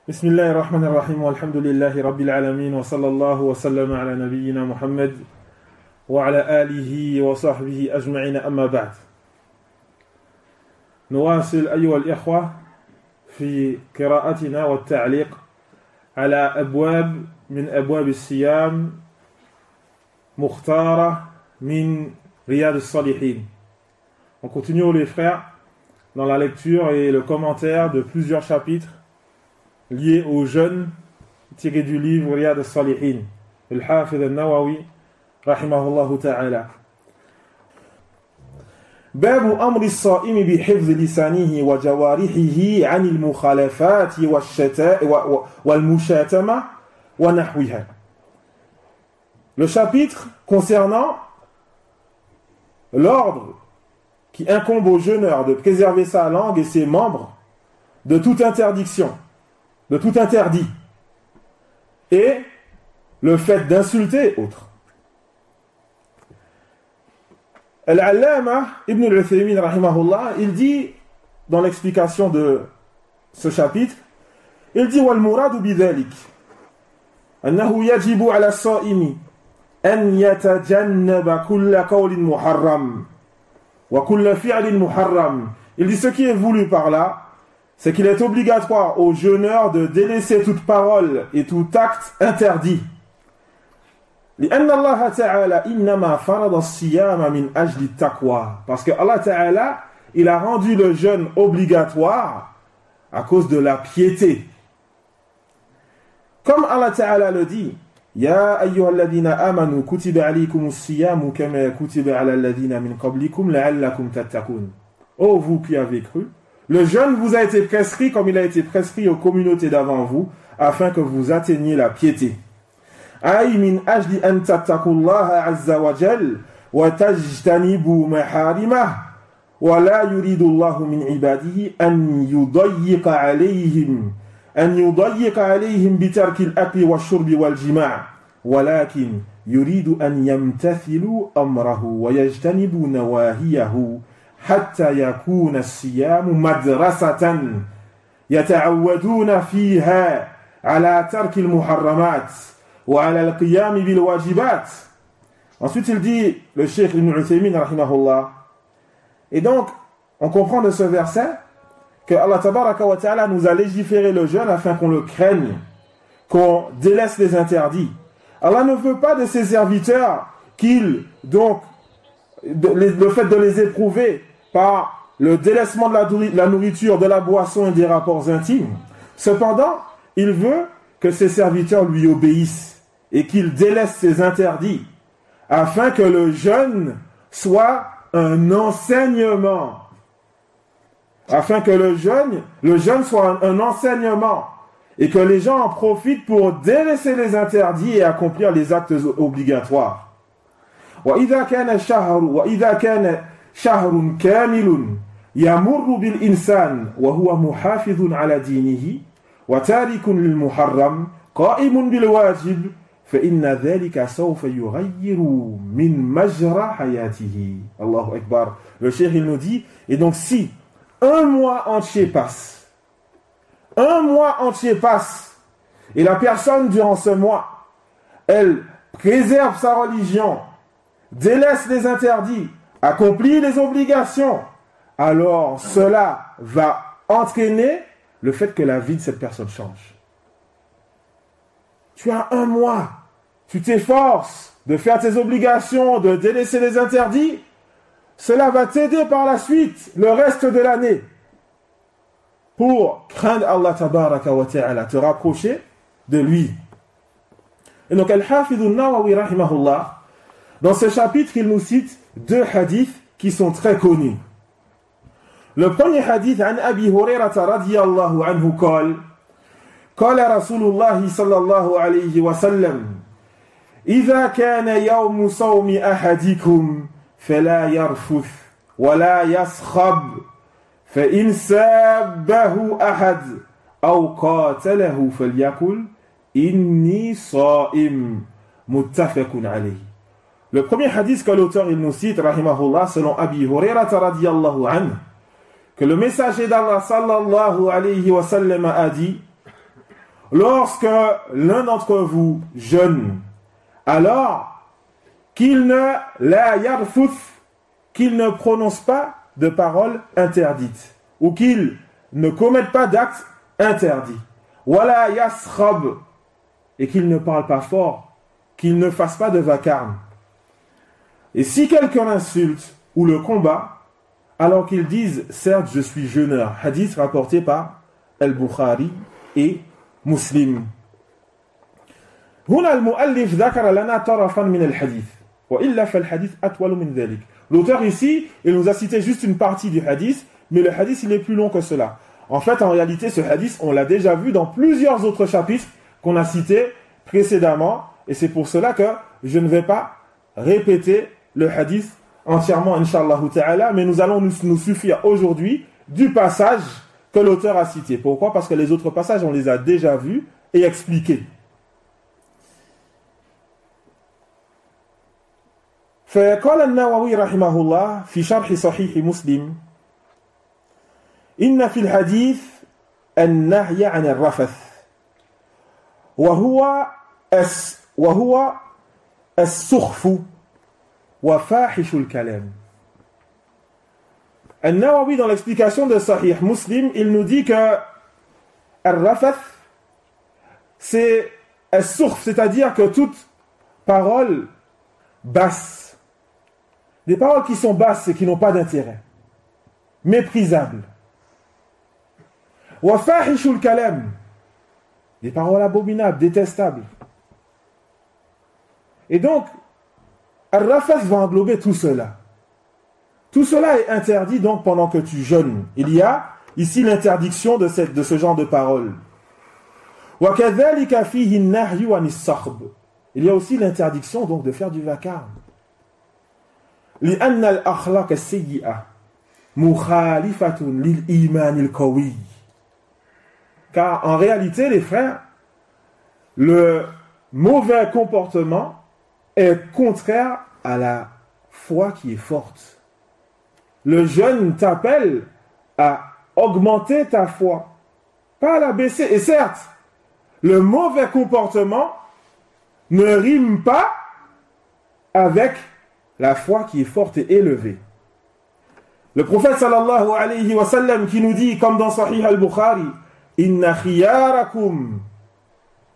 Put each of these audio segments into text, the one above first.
بسم الله الرحمن الرحيم والحمد لله رب العالمين وصلى الله وسلم على نبينا محمد وعلى آله وصحبه أجمعين أما بعد نواصل أيها الإخوة في قراءتنا والتعليق على أبواب من أبواب الصيام مختارة من رياض الصالحين. On continue les frères dans la lecture et le commentaire de plusieurs chapitres liés au jeûne tiré du livre Riyad al-Salihin, al-Hafidh al-Nawawi, rahimahullah ta'ala. باب أمر الصائم بحفظ لسانه وجوارحه عن المخالفات والمشاتمة ونحوها. Le chapitre concernant l'ordre qui incombe au jeûneur de préserver sa langue et ses membres de toute interdiction, de tout interdit, et le fait d'insulter autres. Al-Allama Ibn al-Uthaymin rahimahullah, il dit dans l'explication de ce chapitre, il dit وَالْمُرَادُ بِذَلِكَ أَنَّهُ يَجِبُ عَلَى الصَّائِمِ أَنْ يَتَجَنَّبَ كُلَّ قَوْلٍ مُحَرَّمٍ وَكُلَّ فِعْلٍ مُحَرَّمٍ. Il dit ce qui est voulu par là, c'est qu'il est obligatoire au jeûneur de délaisser toute parole et tout acte interdit. لأن الله تعالى إنما فرض الصيام من أجل التقوى. Parce que Allah Ta'ala, il a rendu le jeûne obligatoire à cause de la piété. Comme Allah Ta'ala le dit, يا أيها الذين آمنوا كتب عليكم الصيام كما كتب على الذين من قبلكم لعلكم تتقون. Ô vous qui avez cru, le jeûne vous a été prescrit comme il a été prescrit aux communautés d'avant vous, afin que vous atteigniez la piété. أي من أجل أن تتقوا الله عز وجل وتجتنبوا محارمه ولا يريد الله من عباده أن يضيق عليهم بترك الأكل والشرب والجماع ولكن يريد أن يمتثلوا أمره ويجتنبوا نواهيه حتى يكون الصيام مدرسة يتعودون فيها على ترك المحرمات وعلى القيام بالواجبات. Ensuite il dit, le Cheikh Ibn Uthaymin rahimahullah, et donc on comprend de ce verset que Allah tabaraka wa ta'ala nous a légiféré le jeûne afin qu'on le craigne, qu'on délaisse les interdits. Allah ne veut pas de ses serviteurs qu'ils, donc, le fait de les éprouver par le délaissement de la nourriture, de la boisson et des rapports intimes. Cependant, il veut que ses serviteurs lui obéissent et qu'il délaisse ses interdits afin que le jeûne soit un enseignement. Afin que le jeûne soit un enseignement et que les gens en profitent pour délaisser les interdits et accomplir les actes obligatoires. وإذا كان شهر كامل يمر بالإنسان وهو محافظ على دينه وتارك للمحرم قائم بالواجب فإن ذلك سوف يغير من مجرى حياته. Allahu Akbar. Le cheikh il nous dit, et donc si un mois entier passe, et la personne durant ce mois, elle préserve sa religion, délaisse les interdits, accomplit les obligations, alors cela va entraîner le fait que la vie de cette personne change. Tu as un mois, tu t'efforces de faire tes obligations, de délaisser les interdits, cela va t'aider par la suite, le reste de l'année, pour craindre Allah tabaraka wa ta'ala, te rapprocher de lui. Et donc Al-Hafidh al-Nawawi rahimahullah, dans ce chapitre, il nous cite deux hadiths qui sont très connus. Le premier hadith, عن أبي هريرة رضي الله عنه قال رسول الله صلى الله عليه وسلم إذا كان يوم صوم أحدكم فلا يرفث ولا يصخب فإن سابه أحد أو قاتله فليقل إني صائم متفق عليه. Le premier hadith que l'auteur il nous cite, rahimahullah, selon Abi Hurairah radiyallahu anhu, que le messager d'Allah sallallahu alayhi wa sallam a dit lorsque l'un d'entre vous jeûne, alors qu'il ne la yarfuth, qu'il ne prononce pas de paroles interdites, ou qu'il ne commette pas d'actes interdits. Wala yaskhab, et qu'il ne parle pas fort, qu'il ne fasse pas de vacarme. Et si quelqu'un l'insulte ou le combat, alors qu'ils disent, certes, je suis jeûneur. Hadith rapporté par Al-Bukhari et Muslim. هنا المؤلف ذكر لنا طرفا من الحديث وإلا فالحديث أطول من ذلك. L'auteur ici, il nous a cité juste une partie du hadith, mais le hadith il est plus long que cela. En fait, en réalité, ce hadith, on l'a déjà vu dans plusieurs autres chapitres qu'on a cités précédemment, et c'est pour cela que je ne vais pas répéter le hadith entièrement, Inch'Allah ta'ala, mais nous allons nous suffire aujourd'hui du passage que l'auteur a cité. Pourquoi? Parce que les autres passages, on les a déjà vus et expliqués. فقال النووي رحمه الله في شرح صحيح مسلم إن في الحديث النهي عن الرفث وهو السخف وفاحش الكلام. An-Nawawi, dans l'explication de Sahih Muslim, il nous dit que Ar-Rafath, c'est As-Surf, c'est-à-dire que toute parole basse, des paroles qui sont basses et qui n'ont pas d'intérêt, méprisables. Wa fahishul kalam, des paroles abominables, détestables. Et donc, Ar-Rafath va englober tout cela. Tout cela est interdit donc pendant que tu jeûnes. Il y a ici l'interdiction de ce genre de paroles. Wa kadhalika fihi an-nahyu an as-sakhb. Il y a aussi l'interdiction donc de faire du vacarme. لأن الأخلاق السيئة مخالفة للإيمان القوي. Car en réalité, les frères, le mauvais comportement est contraire à la foi qui est forte. Le jeûne t'appelle à augmenter ta foi, pas à la baisser. Et certes, le mauvais comportement ne rime pas avec la foi qui est forte et élevée. Le prophète sallallahu alayhi wa sallam qui nous dit, comme dans Sahih al-Bukhari, Inna khiyarakum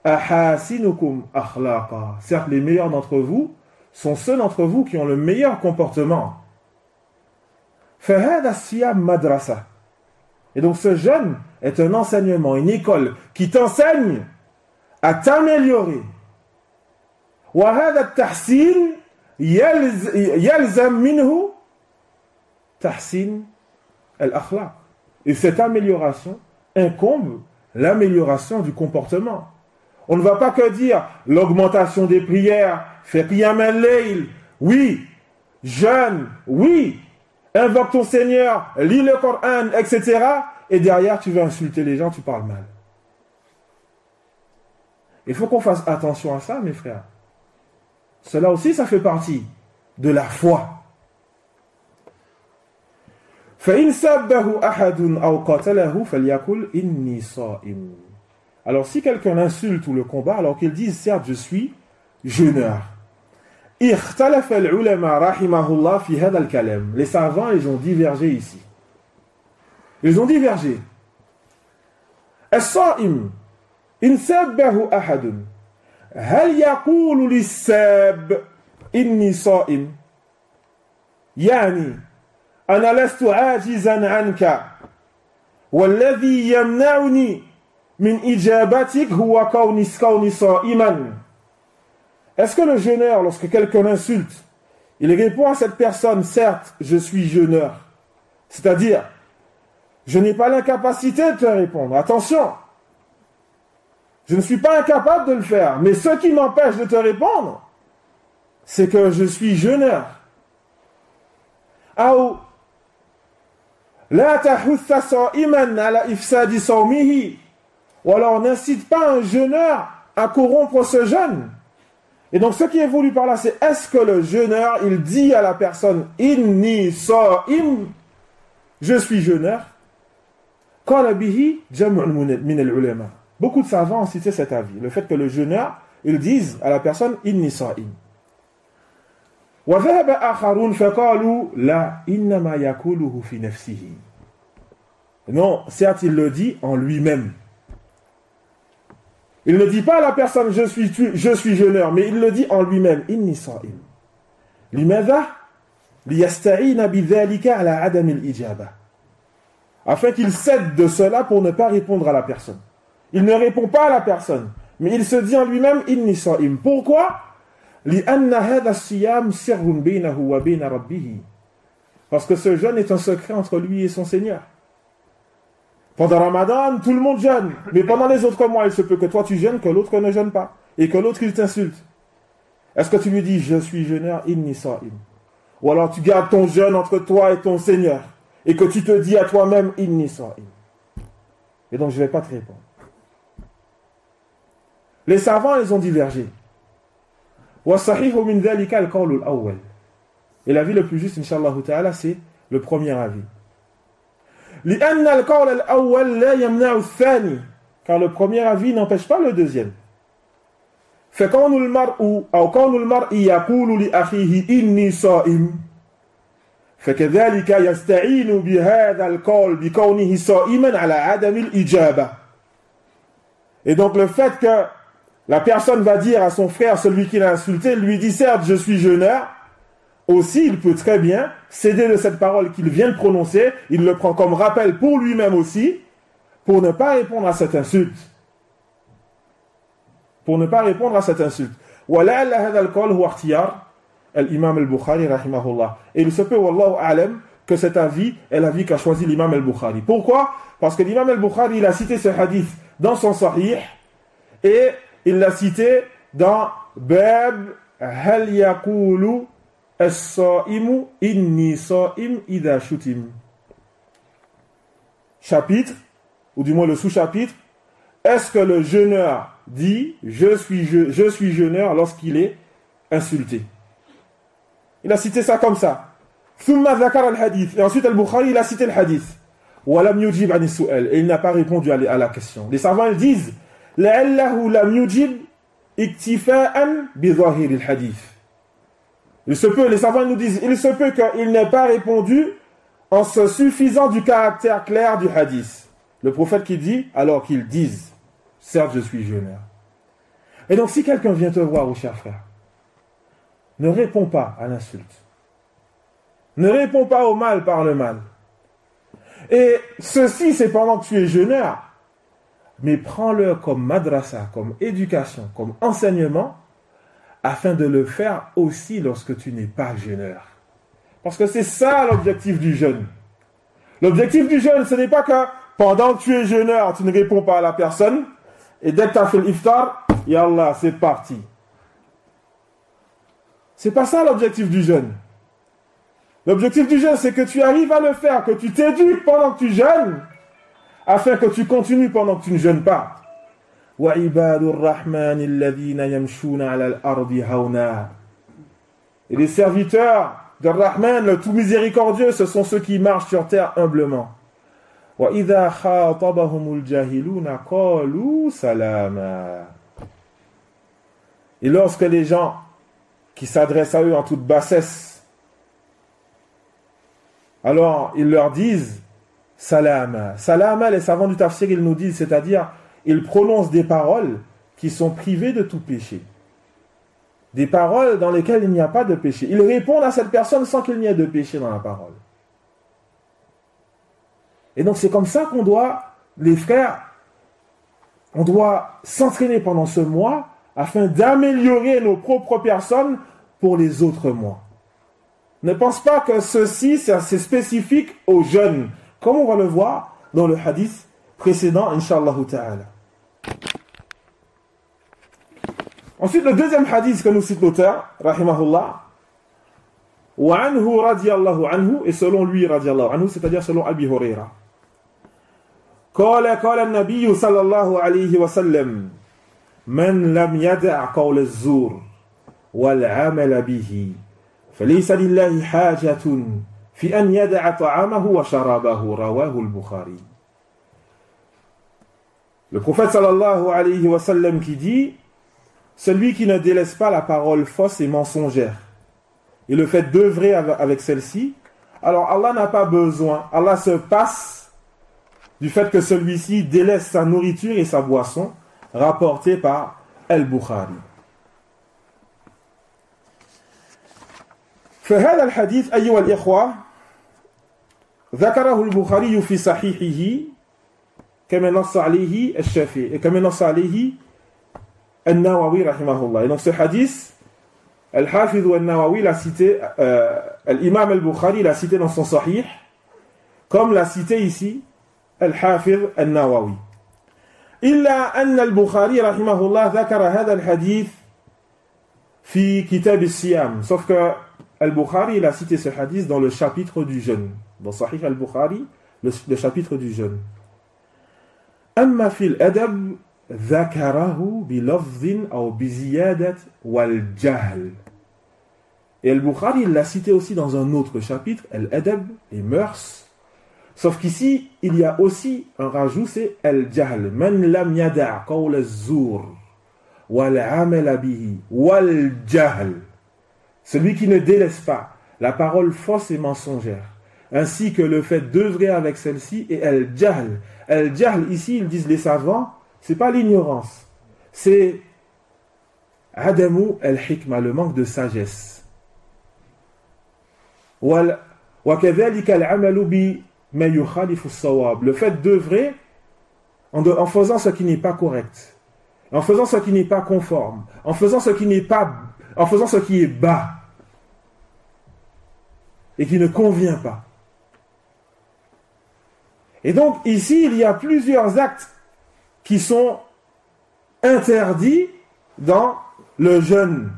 ahasinukum akhlaqa. Certes, les meilleurs d'entre vous sont ceux d'entre vous qui ont le meilleur comportement. Fahada siyam madrasa. Et donc ce jeûne est un enseignement, une école qui t'enseigne à t'améliorer. Wa hada tahsin yalzam minhu tahsin al-akhlaq. Et cette amélioration incombe l'amélioration du comportement. On ne va pas que dire l'augmentation des prières, fais qiyam al-layl, oui, jeûne, oui, invoque ton Seigneur, lis le Coran, etc. Et derrière, tu veux insulter les gens, tu parles mal. Il faut qu'on fasse attention à ça, mes frères. Cela aussi, ça fait partie de la foi. فَإِنْ سَبَّهُ أَحَدٌ أَوْ قَتَلَهُ فَلْيَقُلْ إِنِّي صَائِمٌ. Alors, si quelqu'un l'insulte ou le combat, alors qu'il dise, certes, je suis jeûneur. اختلف العلماء رحمه الله في هذا الكلام. Les savants, ils ont divergé ici. Ils ont divergé. الصائم إن سبه أحد هل يقول للساب إني صائم يعني أنا لست عاجزا عنك والذي يمنعني من إجابتك هو كوني صائما. Est-ce que le jeûneur, lorsque quelqu'un l'insulte, il répond à cette personne, certes, je suis jeûneur, c'est-à-dire, je n'ai pas l'incapacité de te répondre, attention, je ne suis pas incapable de le faire, mais ce qui m'empêche de te répondre, c'est que je suis jeûneur. Ou alors n'incite pas un jeûneur à corrompre ce jeûne. Et donc ce qui est voulu par là, c'est est-ce que le jeûneur, il dit à la personne inni sa'im, je suis jeûneur. Qala bihi jam'un min al-ulama. beaucoup de savants ont cité cet avis, le fait que le jeûneur, ils disent à la personne inni sa'im. Wa dhahaba akharun faqalu la innama yaquluhu fi nafsihi. Non, certes il le dit en lui-même. Il ne dit pas à la personne je suis jeûneur, mais il le dit en lui-même inni sa'im. Limadha liyasta'ina bidhalika ala adam al-ijaba. Afin qu'il cède de cela pour ne pas répondre à la personne. Il ne répond pas à la personne, mais il se dit en lui-même inni sa'im. Pourquoi? Li'anna hadha as-siyam sirrun baynahu wa bayna rabbih. Parce que ce jeûne est un secret entre lui et son Seigneur. Pendant Ramadan, tout le monde jeûne, mais pendant les autres mois, il se peut que toi tu jeûnes, que l'autre ne jeûne pas, et que l'autre il t'insulte. Est-ce que tu lui dis je suis jeûneur inni sa'im? Ou alors tu gardes ton jeûne entre toi et ton Seigneur, et que tu te dis à toi-même inni sa'im. Et donc je ne vais pas te répondre. Les savants, ils ont divergé. Et l'avis le plus juste, Inch'Allah ta'ala, c'est le premier avis. Car le premier avis n'empêche pas le deuxième. فكون المرء أو كون المرء يقول لأخيه إني صائم فكذلك يستعين بهذا القول بكونه صائما على عدم الإجابة. Et donc le fait que la personne va dire à son frère, celui qui l'a insulté, lui dit certes je suis jeûneur, aussi il peut très bien s'aider de cette parole qu'il vient de prononcer, il le prend comme rappel pour lui-même aussi, pour ne pas répondre à cette insulte. Pour ne pas répondre à cette insulte. وَلَعَلَّ هَذَا الْقَوْلُ هُوَ اخْتِيَارٌ الْإِمَامِ الْبُخَارِي رَحِمَهُ اللَّهِ. Et il se peut, wallahu a'lam, que cet avis est l'avis qu'a choisi l'imam al-Bukhari. Pourquoi? Parce que l'imam al-Bukhari, il a cité ce hadith dans son sahih, et il l'a cité dans Bab Hal yaqulu as-sa'imu inni sa'im idha shutim. Chapitre, ou du moins le sous-chapitre, est-ce que le jeûneur dit je suis jeûneur lorsqu'il est insulté? Il a cité ça comme ça. ثم ذكر الحديث. Et ensuite al-Bukhari il a cité le hadith. ولم يجيب عن السؤال. Et il n'a pas répondu à la question. Les savants ils disent لعله لم يجب اكتفاء بظاهر الحديث. Il se peut, les savants nous disent, il se peut qu'il n'ait pas répondu en se suffisant du caractère clair du hadith. Le prophète qui dit, alors qu'ils disent, certes je suis jeûneur. Et donc si quelqu'un vient te voir, au cher frère, ne réponds pas à l'insulte. Ne réponds pas au mal par le mal. Et ceci c'est pendant que tu es jeûneur, mais prends-le comme madrasa, comme éducation, comme enseignement, afin de le faire aussi lorsque tu n'es pas jeûneur. Parce que c'est ça l'objectif du jeûne. L'objectif du jeûne, ce n'est pas que pendant que tu es jeûneur, tu ne réponds pas à la personne, et dès que tu as fait l'iftar, yallah, c'est parti. C'est pas ça l'objectif du jeûne. L'objectif du jeûne, c'est que tu arrives à le faire, que tu t'éduques pendant que tu jeûnes, afin que tu continues pendant que tu ne jeûnes pas. وَعِبَادُ الرَّحْمَنِ الَّذِينَ يَمْشُونَ عَلَى الْأَرْضِ هَوْنًا. Et les serviteurs de Rahman, le tout miséricordieux, ce sont ceux qui marchent sur terre humblement. وَإِذَا خَاطَبَهُمُ الْجَاهِلُونَ قَالُوا سَلَامًا. Et lorsque les gens qui s'adressent à eux en toute bassesse, alors ils leur disent salama. Salama, les savants du tafsir, ils nous disent, c'est-à-dire, ils prononcent des paroles qui sont privées de tout péché. Des paroles dans lesquelles il n'y a pas de péché. Ils répondent à cette personne sans qu'il n'y ait de péché dans la parole. Et donc c'est comme ça qu'on doit, les frères, on doit s'entraîner pendant ce mois afin d'améliorer nos propres personnes pour les autres mois. Ne pense pas que ceci, c'est spécifique aux jeunes, comme on va le voir dans le hadith précédent, Inch'Allah ta'ala. Ensuite, le deuxième hadith que nous cite l'auteur, rahimahullah, wa anhu radiyallahu anhu, et selon lui radiyallahu anhu, c'est-à-dire selon Abi Huraira. قال النبي صلى الله عليه وسلم من لم يدع قول الزور والعمل به فليس لله حاجة في أن يدع طعامه وشرابه رواه البخاري. Le prophète sallallahu alayhi wa sallam qui dit: celui qui ne délaisse pas la parole fausse et mensongère et le fait d'œuvrer avec celle-ci, alors Allah n'a pas besoin, Allah se passe du fait que celui-ci délaisse sa nourriture et sa boisson, rapporté par Al-Bukhari. فهذا الحديث أيها الإخوة ذكره البخاري في صحيحه كما نص عليه الشافعي كما نص عليه النووي رحمه الله. Et donc ce hadith, Al-Hafidh al-Nawawi l'a cité, l'imam al-Bukhari l'a cité dans son Sahih, comme l'a cité ici Al-Hafidh al-Nawawi. إلا أن البخاري رحمه الله ذكر هذا الحديث في كتاب الصيام. Sauf que Al-Bukhari il a cité ce hadith dans le chapitre du jeûne. Dans Sahih al-Bukhari, le chapitre du jeûne. أما في الأدب ذكره بلفظ أو بزيادة والجهل. Et Al-Bukhari il l'a cité aussi dans un autre chapitre, Al-Adab, les mœurs. Sauf qu'ici, il y a aussi un rajout, c'est Al-Jahl. Man lam yada' qawl az-zur wal 'amal bihi wal jahl. Celui qui ne délaisse pas la parole fausse et mensongère, ainsi que le fait d'œuvrer avec celle-ci, et Al-Jahl. Al-Jahl, ici, ils disent les savants, c'est pas l'ignorance, c'est Adamu al-Hikma, le manque de sagesse. Wa kadhalika al-'amalu bi ma yukhalifu as-sawab, le fait d'œuvrer en faisant ce qui n'est pas correct, en faisant ce qui n'est pas conforme, en faisant ce qui est bas et qui ne convient pas. Et donc ici il y a plusieurs actes qui sont interdits dans le jeûne.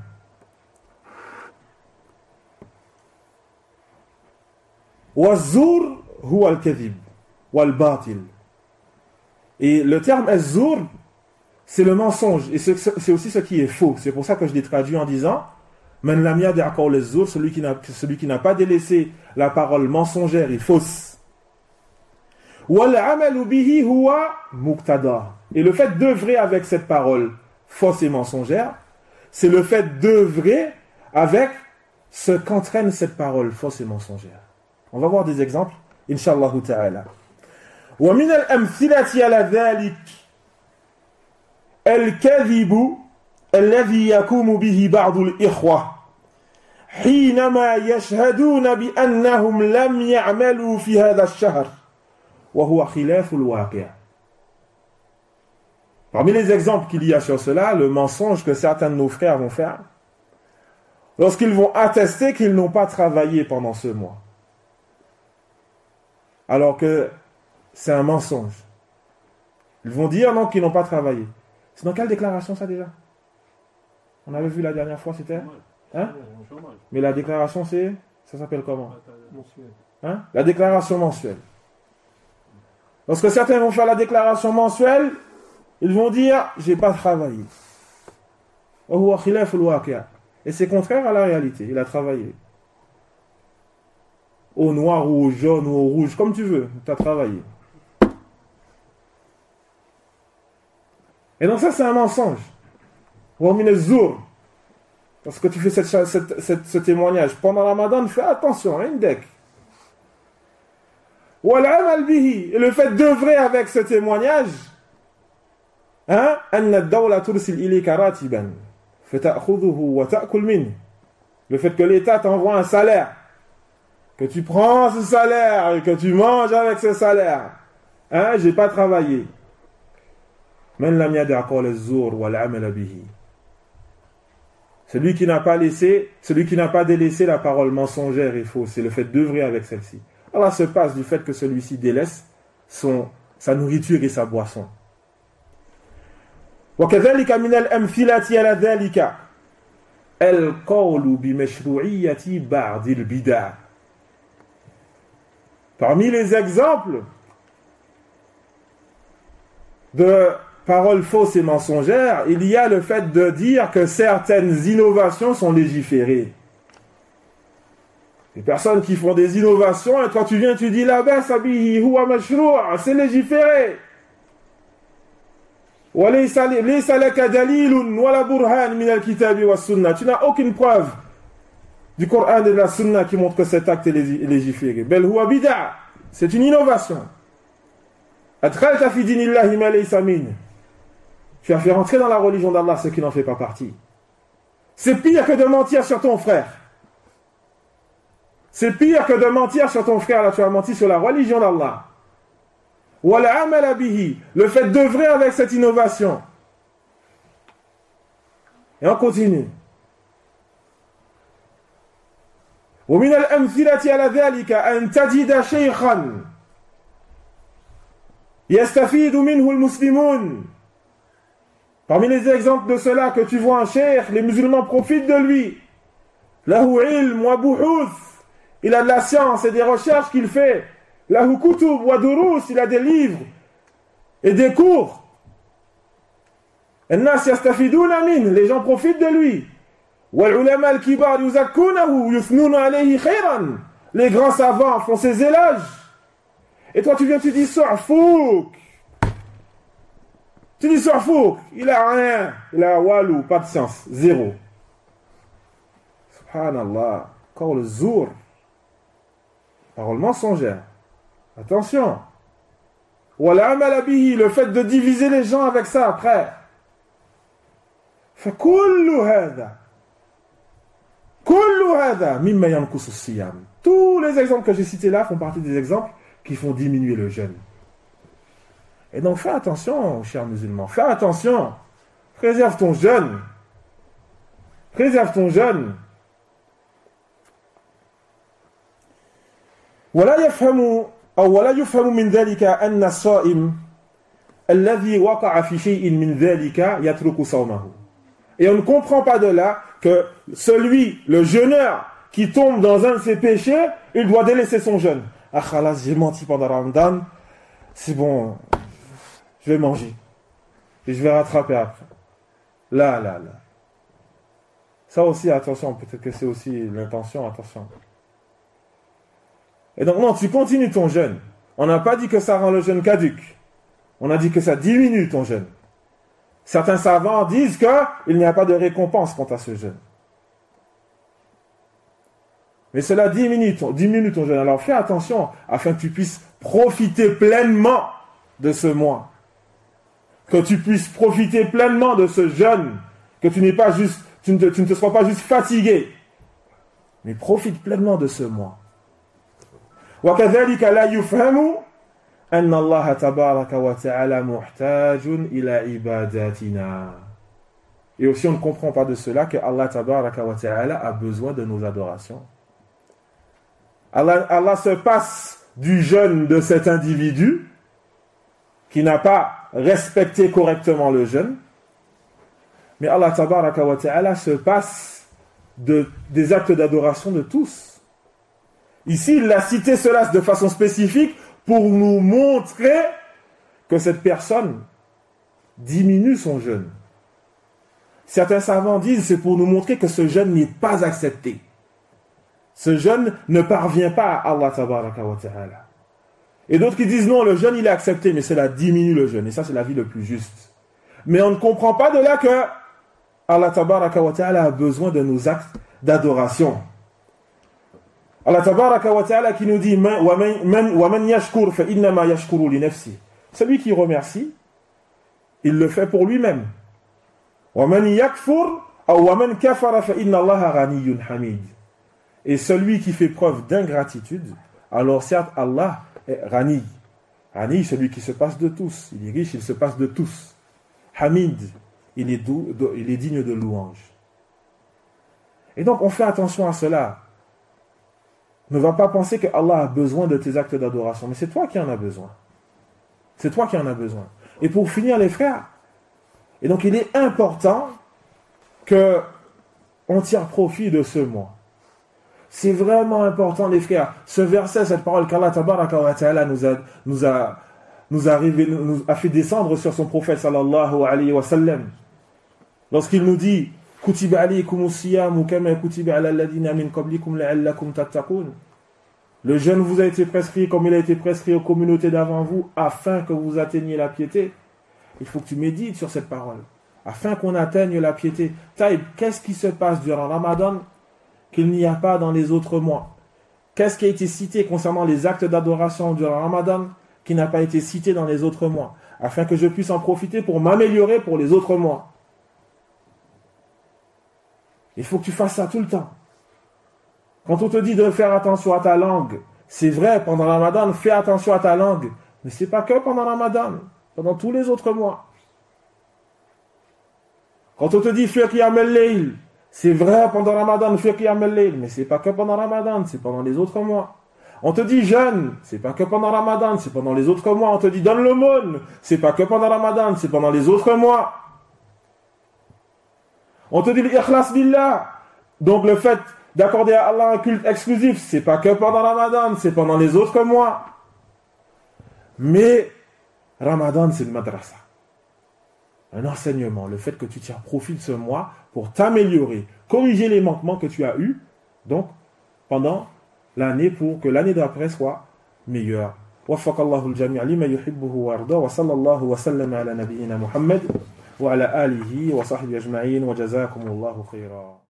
Waz-zur huwa al-kadhib wal-batil. Et le terme az-zur, c'est le mensonge, et c'est aussi ce qui est faux. C'est pour ça que je l'ai traduit en disant Man lam yada' qawl az-zur, celui qui n'a pas délaissé la parole mensongère et fausse. Wal 'amalu bihi huwa muqtada. Et le fait d'œuvrer avec cette parole fausse et mensongère, c'est le fait d'œuvrer avec ce qu'entraîne cette parole fausse et mensongère. On va voir des exemples, Inch'Allah ta'ala. Wa min al-amthilati ala dhalik al-kadhibu alladhi yakumu bihi ba'd al-ikhwa حينما يشهدون بأنهم لم يعملوا في هذا الشهر وهو خلاف الواقع. Parmi les exemples qu'il y a sur cela, le mensonge que certains de nos frères vont faire lorsqu'ils vont attester qu'ils n'ont pas travaillé pendant ce mois, alors que c'est un mensonge. Ils vont dire non, qu'ils n'ont pas travaillé. C'est dans quelle déclaration ça déjà? On avait vu la dernière fois, c'était hein? Mais la déclaration ça s'appelle comment? Hein? La déclaration mensuelle. Lorsque certains vont faire la déclaration mensuelle, ils vont dire j'ai pas travaillé. Et c'est contraire à la réalité. Il a travaillé. Au noir ou au jaune ou au rouge, comme tu veux, tu as travaillé. Et donc ça c'est un mensonge. Parce que tu fais ce témoignage pendant Ramadan, fais attention, indek. Et le fait d'œuvrer avec ce témoignage, hein, le fait que l'État t'envoie un salaire, que tu prends ce salaire et que tu manges avec ce salaire, hein, j'ai pas travaillé. Celui qui n'a pas délaissé la parole mensongère et fausse, c'est le fait d'œuvrer avec celle-ci. Allah se passe du fait que celui-ci délaisse sa nourriture et sa boisson. وكذلك من الأمثلة على ذلك القول بمشروعية بعض البدع. Parmi les exemples de paroles fausses et mensongères, il y a le fait de dire que certaines innovations sont légiférées. Les personnes qui font des innovations, et quand tu viens, tu dis la baisse, c'est légiféré. وَلَيْسَ لَكَ دَلِيلٌ وَلَا بُرْهَانٌ مِنَ الْكِتَابِ وَالسُّنَّةِ. Tu n'as aucune preuve du Coran et de la Sunna qui montre que cet acte est légiféré. بَلْ هُوَ بِدْعَةٌ. C'est une innovation. أَدْخَلْتَ فِي دِينِ اللَّهِ مَا لَيْسَ مِنْهُ. Tu as fait rentrer dans la religion d'Allah ce qui n'en fait pas partie. C'est pire que de mentir sur ton frère. C'est pire que de mentir sur ton frère. Là, tu as menti sur la religion d'Allah. وَالْعَمَلَ بِهِ. Le fait d'œuvrer avec cette innovation. Et on continue. ومن الأمثلة على ذلك أن تجد شيخا يستفيد منه المسلمون. Parmi les exemples de cela, que tu vois un cheikh, les musulmans profitent de lui. Lahu ilm wa buhuth. Il a de la science et des recherches qu'il fait. Lahu kutub wa durus. Il a des livres et des cours. الناس يستفيدون منه. Les gens profitent de lui. والعلماء الكبار يزكونه يثنون عليه خيرا. Les grands savants font ses éloges. Et toi tu viens, tu dis Sarfouk. Tu dis Sarfouk, il a rien, il a walou, pas de science, zéro. Subhanallah, encore le zour, parole mensongère. Attention. Wal'amal bihi, le fait de diviser les gens avec ça après. فكل هذا مما ينقص الصيام. Tous les exemples que j'ai cités là font partie des exemples qui font diminuer le jeûne. Et donc fais attention, chers musulmans, fais attention. Préserve ton jeûne. Préserve ton jeûne. ولا يفهم من ذلك أن الصائم الذي وقع في شيء من ذلك يترك صومه. Et on ne comprend pas de là que celui, le jeûneur, qui tombe dans un de ses péchés, il doit délaisser son jeûne. Ah khalas, j'ai menti pendant Ramadan, c'est bon, je vais manger. Et je vais rattraper après. Là. Ça aussi, attention, peut-être que c'est aussi l'intention, attention. Et donc non, tu continues ton jeûne. On n'a pas dit que ça rend le jeûne caduc. On a dit que ça diminue ton jeûne. Certains savants disent qu'il n'y a pas de récompense quant à ce jeûne. Mais cela diminue ton jeûne. Alors fais attention afin que tu puisses profiter pleinement de ce mois. Que tu puisses profiter pleinement de ce jeûne. Que tu n'es pas juste, tu ne te sois pas juste fatigué. Mais profite pleinement de ce mois. وَكَذَلِكَ لَا يُفْهَمُ أَنَّ اللَّهَ تَبَارَكَ وَتَعَالَى مُحْتَاجٌ إِلَى عِبَادَاتِنَا. Et aussi on ne comprend pas de cela que Allah tabaraka wa ta'ala a besoin de nos adorations. Allah se passe du jeûne de cet individu qui n'a pas respecté correctement le jeûne, mais Allah tabaraka wa ta'ala se passe des actes d'adoration de tous. Ici, il a cité cela de façon spécifique pour nous montrer que cette personne diminue son jeûne. Certains savants disent c'est pour nous montrer que ce jeûne n'est pas accepté. Ce jeûne ne parvient pas à Allah tabaraka wa ta'ala. Et d'autres qui disent non, le jeûne il est accepté, mais cela diminue le jeûne. Et ça c'est la vie le plus juste. Mais on ne comprend pas de là que Allah tabaraka wa ta'ala a besoin de nos actes d'adoration. Allah tabaraka wa ta'ala qui nous dit وَمَنْ يَشْكُرْ فَإِنَّمَا يَشْكُرُ لِنَفْسِهِ. Celui qui remercie, il le fait pour lui-même. وَمَنْ يَكْفُرْ أَوْ وَمَنْ كَفَرَ فَإِنَّ اللَّهَ غَنِيٌّ حَمِيدٌ. Et celui qui fait preuve d'ingratitude, alors certes Allah est Rani. Rani, celui qui se passe de tous. Il est riche, il se passe de tous. Hamid, il est digne de louange. Et donc on fait attention à cela. Ne va pas penser que Allah a besoin de tes actes d'adoration, mais c'est toi qui en as besoin. C'est toi qui en as besoin. Et pour finir les frères, et donc il est important que on tire profit de ce mois. C'est vraiment important les frères. Ce verset, cette parole qu'Allah tabaraka wa ta'ala nous a fait descendre sur son prophète sallallahu alayhi wa sallam. Lorsqu'il nous dit Kutiba alaykumus siyamu kama kutiba ala alladhina min qablikum la'allakum tattaqun. Le jeûne vous a été prescrit comme il a été prescrit aux communautés d'avant vous afin que vous atteigniez la piété. il faut que tu médites sur cette parole, afin qu'on atteigne la piété. Taïb, qu'est-ce qui se passe durant Ramadan qu'il n'y a pas dans les autres mois? Qu'est-ce qui a été cité concernant les actes d'adoration durant Ramadan qui n'a pas été cité dans les autres mois, afin que je puisse en profiter pour m'améliorer pour les autres mois? Il faut que tu fasses ça tout le temps. Quand on te dit de faire attention à ta langue, c'est vrai, pendant Ramadan, fais attention à ta langue. Mais ce n'est pas que pendant Ramadan, pendant tous les autres mois. Quand on te dit fais qiyam al-layl, c'est vrai pendant Ramadan, fais qiyam al-layl, mais ce n'est pas que pendant Ramadan, c'est pendant les autres mois. On te dit jeûne, c'est pas que pendant Ramadan, c'est pendant les autres mois. On te dit donne l'aumône, c'est pas que pendant Ramadan, c'est pendant les autres mois. On te dit l'ikhlas billah, donc le fait d'accorder à Allah un culte exclusif, c'est pas que pendant Ramadan, c'est pendant les autres mois. Mais Ramadan, c'est le madrasa. Un enseignement, le fait que tu tires profit de ce mois pour t'améliorer, corriger les manquements que tu as eus, donc pendant l'année, pour que l'année d'après soit meilleure. وفق الله الجميع لما يحبه ويرضاه وصلى الله وسلم على نبينا محمد وعلى آله وصحبه أجمعين وجزاكم الله خيرا.